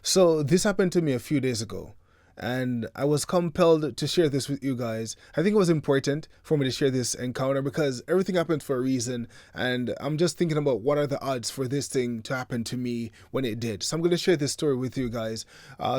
So this happened to me a few days ago, and I was compelled to share this with you guys. I think it was important for me to share this encounter because everything happened for a reason, and I'm just thinking about what are the odds for this thing to happen to me when it did. So I'm going to share this story with you guys.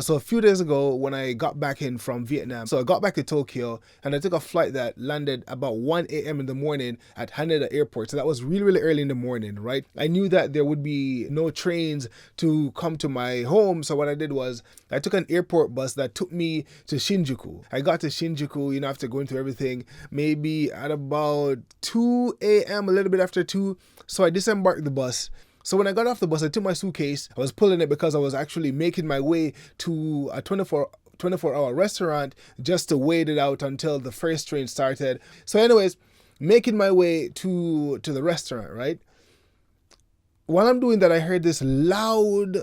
So a few days ago, when I got back in from Vietnam, so I got back to Tokyo, and I took a flight that landed about 1 a.m. in the morning at Haneda Airport. So that was really, really early in the morning, right? I knew that there would be no trains to come to my home. So what I did was I took an airport bus that took me to Shinjuku. I got to Shinjuku, after going through everything, maybe at about 2 a.m., a little bit after 2. So I disembarked the bus. So when I got off the bus, I took my suitcase. I was pulling it because I was actually making my way to a 24-hour restaurant just to wait it out until the first train started. So anyways, making my way to the restaurant, right? While I'm doing that, I heard this loud,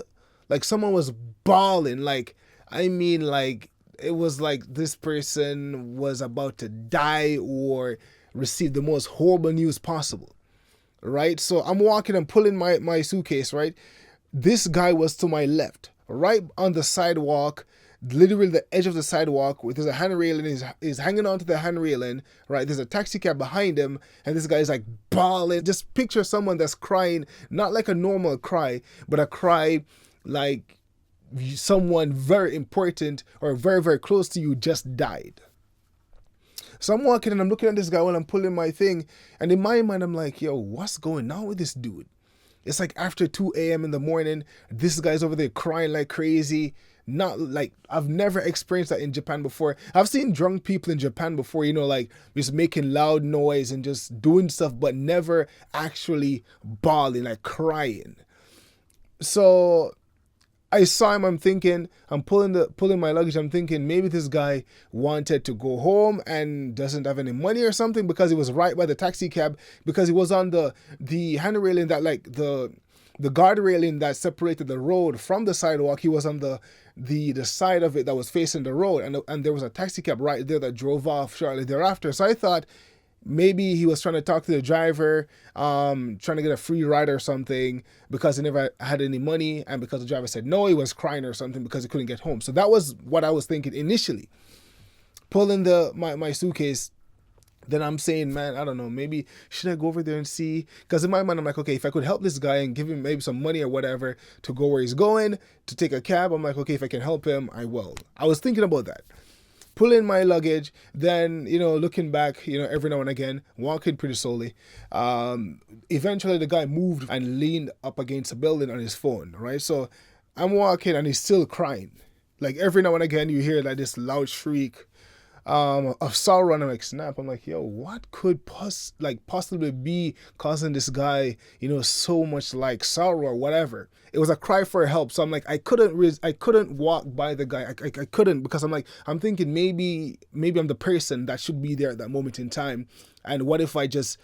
like someone was bawling. Like it was like this person was about to die or receive the most horrible news possible, right? So I'm walking and pulling my suitcase, right? This guy was to my left, right on the sidewalk, literally the edge of the sidewalk. There's a hand railing. He's hanging onto the hand railing, right? There's a taxi cab behind him, and this guy's like bawling. Just picture someone that's crying, not like a normal cry, but a cry like someone very important or very, very close to you just died. So I'm walking and I'm looking at this guy while I'm pulling my thing, and in my mind, I'm like, yo, what's going on with this dude? It's like after 2 a.m. in the morning, this guy's over there crying like crazy. Not like I've never experienced that in Japan before. I've seen drunk people in Japan before, like just making loud noise and just doing stuff, but never actually bawling, like crying. So I saw him. I'm thinking, I'm pulling my luggage. I'm thinking maybe this guy wanted to go home and doesn't have any money or something because he was right by the taxi cab, because he was on the hand railing that like the guard railing that separated the road from the sidewalk. He was on the side of it that was facing the road, and there was a taxi cab right there that drove off shortly thereafter. So I thought maybe he was trying to talk to the driver, trying to get a free ride or something because he never had any money, and because the driver said no, he was crying or something because he couldn't get home. So that was what I was thinking initially. Pulling my suitcase, then I'm saying, man, I don't know, maybe should I go over there and see? Because in my mind, I'm like, okay, if I could help this guy and give him maybe some money or whatever to go where he's going, to take a cab, I'm like, okay, if I can help him, I will. I was thinking about that. Pull in my luggage, then, looking back, every now and again, walking pretty slowly. Eventually, the guy moved and leaned up against a building on his phone, right? So I'm walking and he's still crying. Like every now and again, you hear like this loud shriek of sorrow, and I'm like, snap. I'm like, yo, what could possibly be causing this guy, so much like sorrow or whatever? It was a cry for help. So I'm like, I couldn't walk by the guy. I couldn't, because I'm thinking maybe I'm the person that should be there at that moment in time. And what if I just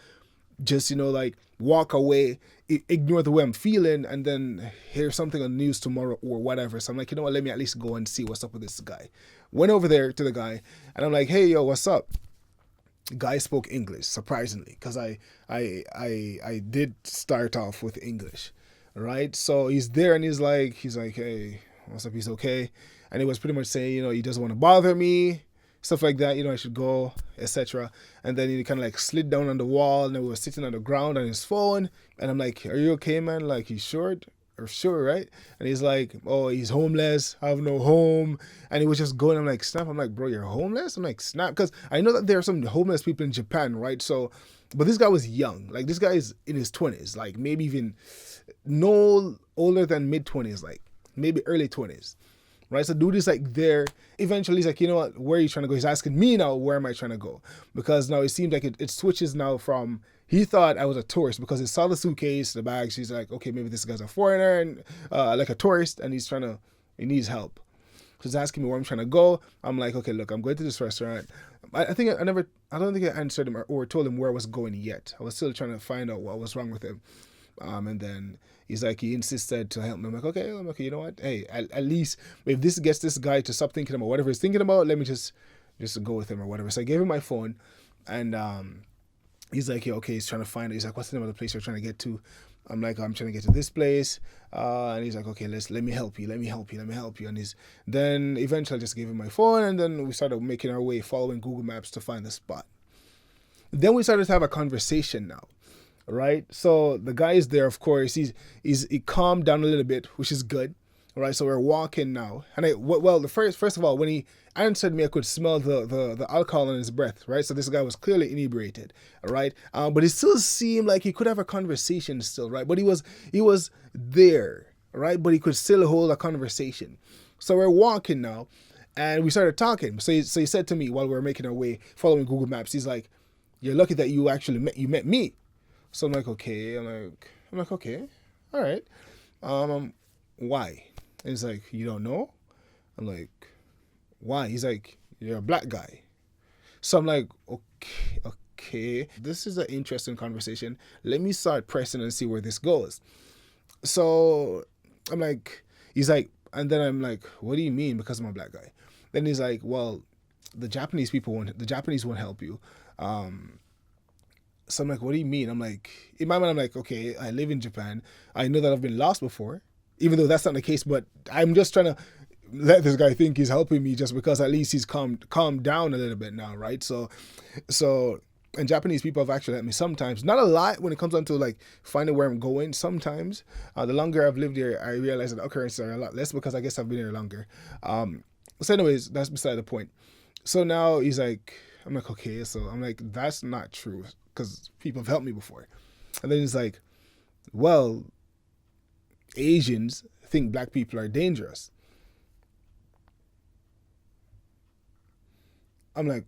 like walk away, ignore the way I'm feeling, and then hear something on the news tomorrow or whatever. So I'm like, let me at least go and see what's up with this guy. Went over there to the guy, and I'm like, hey, yo, what's up? Guy spoke English, surprisingly, because I did start off with English, right? So he's there, and he's like, hey, what's up? He's okay, and he was pretty much saying, he doesn't want to bother me, stuff like that, I should go, etc. And then he kind of like slid down on the wall, and we were sitting on the ground on his phone, and I'm like, are you okay, man? Like, he's short or sure, right? And he's like, oh, he's homeless, I have no home. And he was just going, I'm like, snap. I'm like, bro, you're homeless? I'm like, snap. Because I know that there are some homeless people in Japan, right? So, but this guy was young. Like, this guy is in his 20s, like maybe even no older than mid 20s, like maybe early 20s. Right, so dude is like there. Eventually, he's like, you know what? Where are you trying to go? He's asking me now, where am I trying to go? Because now it seems like it switches now from, he thought I was a tourist because he saw the suitcase, the bags. He's like, okay, maybe this guy's a foreigner and like a tourist, and he needs help. So he's asking me where I'm trying to go. I'm like, okay, look, I'm going to this restaurant. I don't think I answered him or told him where I was going yet. I was still trying to find out what was wrong with him. And then he insisted to help me. I'm like, okay, you know what? Hey, at least if this gets this guy to stop thinking about whatever he's thinking about, let me just go with him or whatever. So I gave him my phone, and He's like, yeah, okay, he's trying to find it. He's like, what's the name of the place you're trying to get to? I'm like, I'm trying to get to this place. And he's like, okay, let me help you. Let me help you. Let me help you. And then eventually I just gave him my phone, and then we started making our way following Google Maps to find the spot. Then we started to have a conversation now, right? So the guy is there, of course. He calmed down a little bit, which is good. All right, so we're walking now, and the first of all, when he answered me, I could smell the alcohol in his breath, right? So this guy was clearly inebriated, all right, but it still seemed like he could have a conversation still, right? But he was there, right? But he could still hold a conversation. So we're walking now, and we started talking. So he said to me while we were making our way, following Google Maps, he's like, "You're lucky that you actually met me." So I'm like, okay, I'm like, okay, all right, why? And he's like, you don't know? I'm like, why? He's like, you're a black guy. So I'm like, okay. This is an interesting conversation. Let me start pressing and see where this goes. So I'm like, he's like, and then I'm like, what do you mean because I'm a black guy? Then he's like, well, the Japanese won't help you. So I'm like, what do you mean? I'm like, in my mind, I'm like, okay, I live in Japan. I know that I've been lost before, even though that's not the case, but I'm just trying to let this guy think he's helping me just because at least he's calmed down a little bit now, right? So, and Japanese people have actually helped me sometimes, not a lot when it comes down to like finding where I'm going. Sometimes, the longer I've lived here, I realize that occurrences are a lot less because I guess I've been here longer. So anyways, that's beside the point. So now he's like, I'm like, okay, so I'm like, that's not true because people have helped me before. And then he's like, well, Asians think black people are dangerous. I'm like,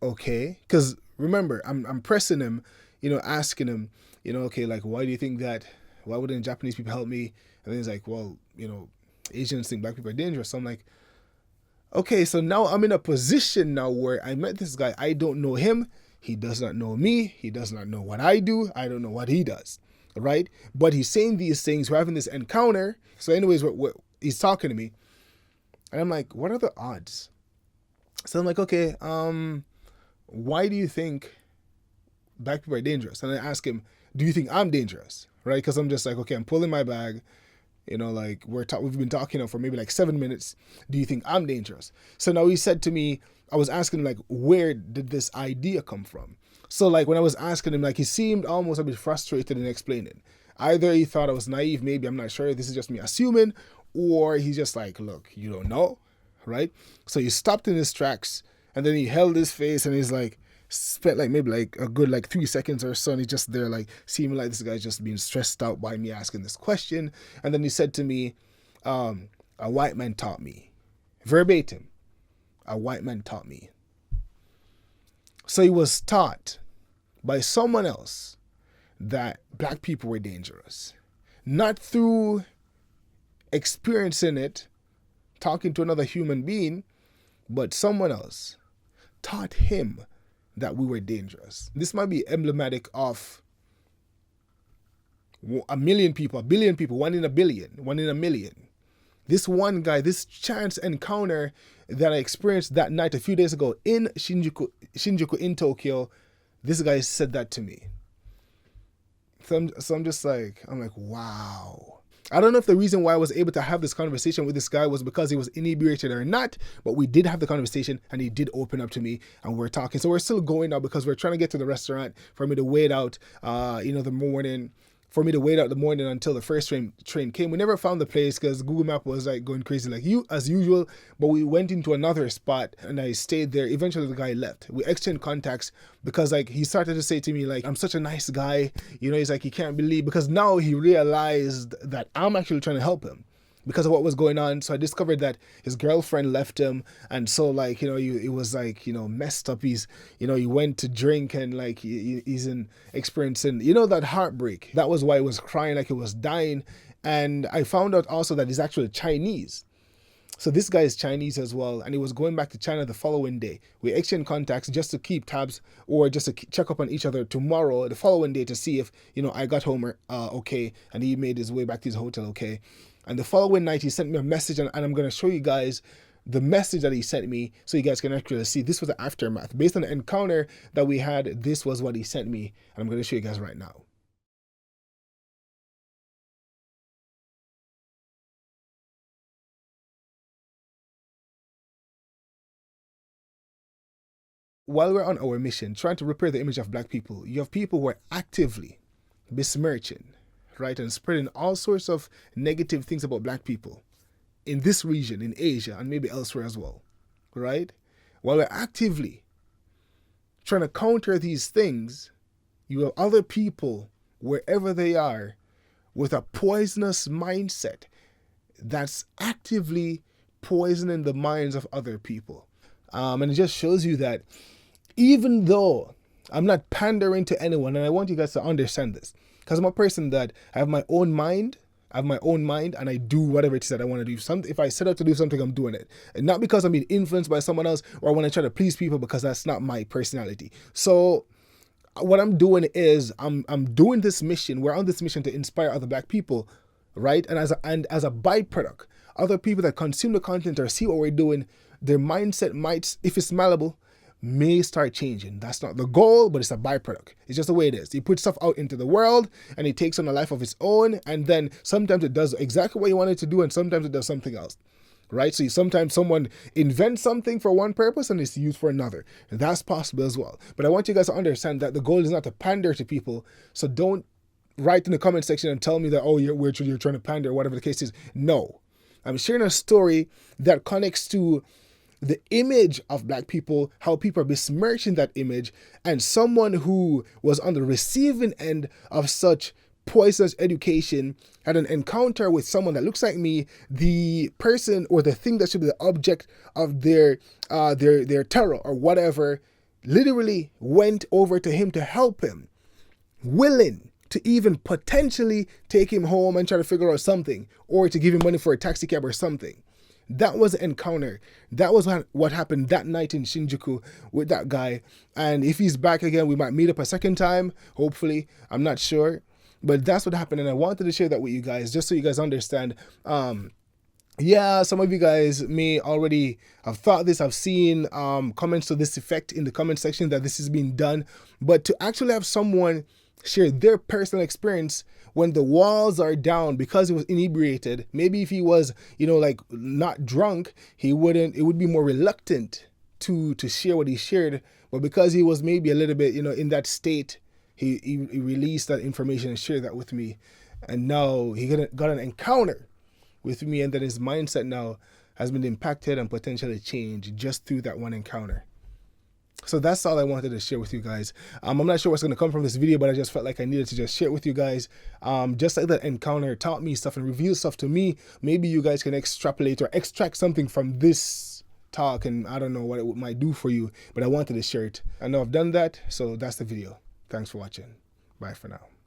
okay, because remember, I'm pressing him, asking him, okay, like, why do you think that? Why wouldn't Japanese people help me? And then he's like, well, Asians think black people are dangerous. So I'm like, okay, so now I'm in a position now where I met this guy. I don't know him. He does not know me. He does not know what I do. I don't know what he does, right? But he's saying these things. We're having this encounter. So anyways, he's talking to me. And I'm like, what are the odds? So I'm like, okay, why do you think black people are dangerous? And I ask him, do you think I'm dangerous? Right? Because I'm just like, okay, I'm pulling my bag. Like we've been talking for maybe like 7 minutes. Do you think I'm dangerous? So now he said to me, I was asking him like, where did this idea come from? So like when I was asking him, like he seemed almost a bit frustrated in explaining. Either he thought I was naive, maybe, I'm not sure. This is just me assuming, or he's just like, look, you don't know, right? So he stopped in his tracks, and then he held his face, and he's like, spent like maybe like a good like 3 seconds or so, and he's just there like seeming like this guy's just being stressed out by me asking this question. And then he said to me, a white man taught me, verbatim, a white man taught me. So he was taught by someone else that black people were dangerous, not through experiencing it, talking to another human being, but someone else taught him that we were dangerous. This might be emblematic of a million people, a billion people, 1 in a billion, 1 in a million. This one guy, this chance encounter that I experienced that night a few days ago in Shinjuku in Tokyo, this guy said that to me. So I'm just like, wow. I don't know if the reason why I was able to have this conversation with this guy was because he was inebriated or not, but we did have the conversation and he did open up to me and we're talking. So we're still going now because we're trying to get to the restaurant for me to wait out, the morning. For me to wait out the morning until the first train came. We never found the place because Google Map was like going crazy like you as usual. But we went into another spot and I stayed there. Eventually the guy left. We exchanged contacts because like he started to say to me like, I'm such a nice guy. He's like, he can't believe, because now he realized that I'm actually trying to help him because of what was going on. So I discovered that his girlfriend left him, and so like he was like messed up. He went to drink and like he's experiencing that heartbreak. That was why he was crying like he was dying. And I found out also that he's actually Chinese. So this guy is Chinese as well, and he was going back to China the following day. We exchanged contacts just to keep tabs or just to check up on each other tomorrow, the following day, to see if I got home okay, and he made his way back to his hotel okay. And the following night, he sent me a message, and I'm going to show you guys the message that he sent me so you guys can actually see this was the aftermath. Based on the encounter that we had, this was what he sent me. And I'm going to show you guys right now. While we're on our mission, trying to repair the image of black people, you have people who are actively besmirching, right, and spreading all sorts of negative things about black people in this region, in Asia, and maybe elsewhere as well, right? While we're actively trying to counter these things, you have other people, wherever they are, with a poisonous mindset that's actively poisoning the minds of other people. And it just shows you that even though I'm not pandering to anyone, and I want you guys to understand this, because I'm a person that I have my own mind, and I do whatever it is that I want to do. If I set out to do something, I'm doing it. And not because I'm being influenced by someone else or I want to try to please people, because that's not my personality. So what I'm doing is I'm doing this mission. We're on this mission to inspire other black people, right? And as a byproduct, other people that consume the content or see what we're doing, their mindset might, if it's malleable, may start changing. That's not the goal, but it's a byproduct. It's just the way it is. You put stuff out into the world and it takes on a life of its own, and then sometimes it does exactly what you want it to do, and sometimes it does something else. Right? So sometimes someone invents something for one purpose and it's used for another. And that's possible as well. But I want you guys to understand that the goal is not to pander to people. So don't write in the comment section and tell me that, oh, you're trying to pander, or whatever the case is. No. I'm sharing a story that connects to the image of black people, how people are besmirching that image, and someone who was on the receiving end of such poisonous education had an encounter with someone that looks like me. The person or the thing that should be the object of their terror or whatever literally went over to him to help him, willing to even potentially take him home and try to figure out something, or to give him money for a taxi cab or something. That was an encounter. That was what happened that night in Shinjuku with that guy. And if he's back again, we might meet up a second time, hopefully. I'm not sure. But that's what happened, and I wanted to share that with you guys, just so you guys understand. Yeah, some of you guys may already have thought this. I've seen comments to this effect in the comment section that this is being done. But to actually have someone share their personal experience when the walls are down because he was inebriated, maybe if he was, like not drunk, it would be more reluctant to share what he shared. But because he was maybe a little bit, in that state, he released that information and shared that with me. And now he got an encounter with me, and that his mindset now has been impacted and potentially changed just through that one encounter. So that's all I wanted to share with you guys. I'm not sure what's going to come from this video, but I just felt like I needed to just share it with you guys. Just like that encounter taught me stuff and revealed stuff to me, maybe you guys can extrapolate or extract something from this talk, and I don't know what it might do for you, but I wanted to share it. I know I've done that, so that's the video. Thanks for watching. Bye for now.